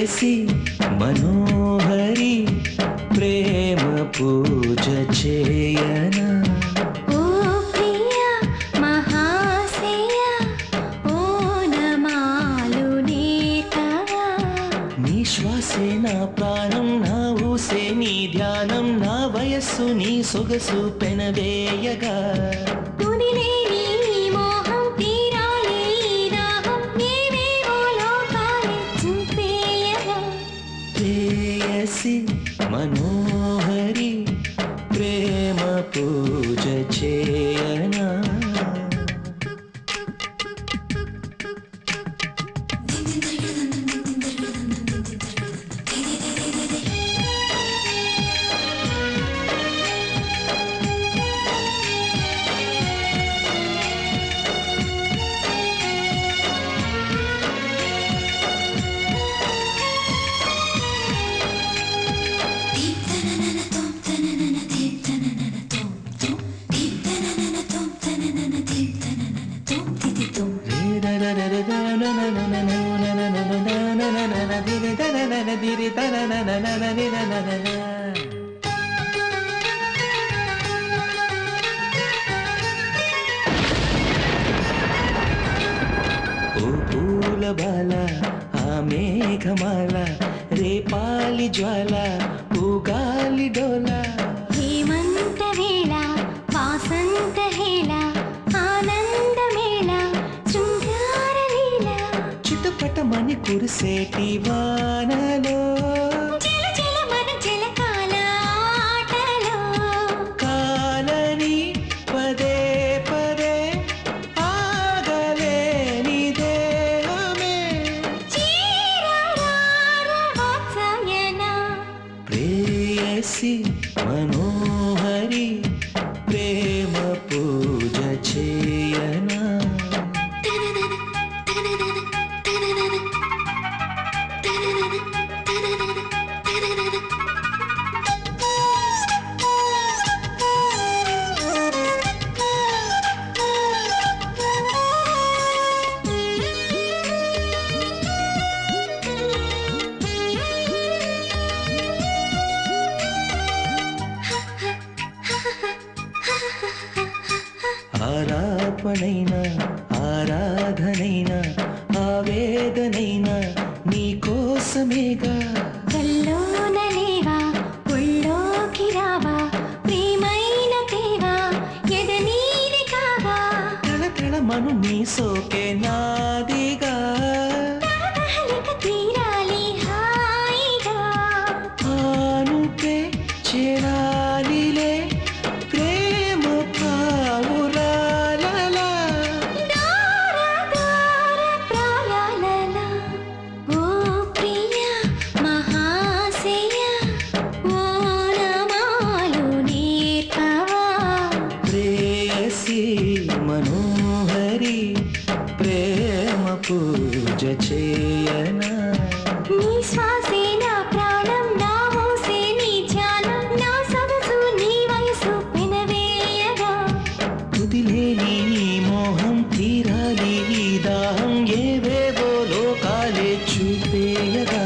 ప్రేయసి మనోహరి ప్రేమ పూజ చేయనా ఓ ప్రియ మహాశయ ఓనమాలు నీకవా నీ శ్వాసే నా ప్రాణం నా ఊసే నీ ధ్యానం నా వయస్సు నీ సొగసు పెనవేయగా ప్రేయసి మనోహరి ప్రేమ పూజ చేయనా ఓ పూల బాల ఆ మేఘమాల రేపాలి జ్వాల ఊగాలి డోల హేమంత వేళ వాసంత హేళ ఆనంద మేళ శృంగార లీల చిటపటమని కురిసేటి వానలో జల జల మన జలకాల ఆటలో కాలని పదే పదే ఆగలేని దేహమే చీరారారవాత్సయన ప్రేయసి మనోహరి ప్రేమ పూజ చేయనా ఆరాపణైనా ఆరాధనైనా ఆవేదనైనా నీ కోసమేగా కల్లోన లేవా ఒళ్ళోకి రావా ప్రేమైన తేవా ఎద నీది కావా తళతళమను నీ సోకే నాదిగా తాళలిక తీరాలి హాయిగా ఆనుకే చేరాలిలే ప్రేమ పావురాలలా దార దార ప్రాయాలల ఓ ప్రియ మహాశయ ఓనమాలు నీకవా ప్రేయసి మనోహరి ప్రేమ పూజ చేయనా నీ శ్వాసే నా ప్రాణం నా ఊసే నీ ధ్యానం నా సొగసు నీ వయసు పెనవేయగా కుదిలేని నీ మోహం తీరాలి ఈ దాహం ఏవేవో లోకాలే చూపేయగా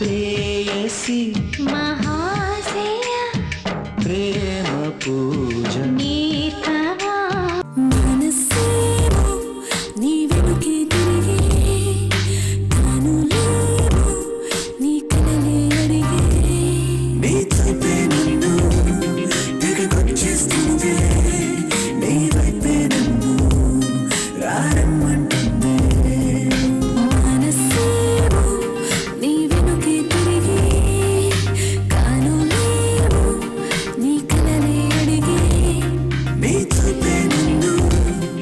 ప్రేయసి మా